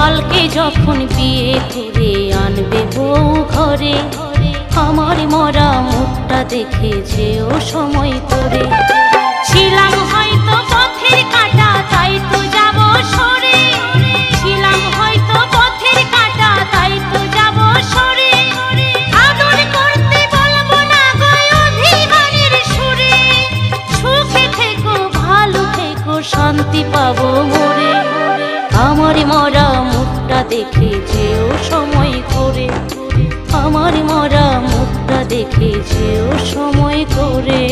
কালকে যখন বিয়ে করে আনবে বউ ঘরে, আমার মরা মুখটা দেখে যেও সময় করে। ছিলাম হয়তো পথের কাঁটা তাই তো যাব সরে, ছিলাম হয়তো পথের কাঁটা তাই তো যাব সরে। আদর করতে বলবো না গো অভিমানের সুরে, সুখে থেকো ভালো থেকো শান্তি পাবো মোরে। আমার মরা মুখটা দেখে যেও সময় করে, আমার মরা মুখটা দেখে যেও সময় করে।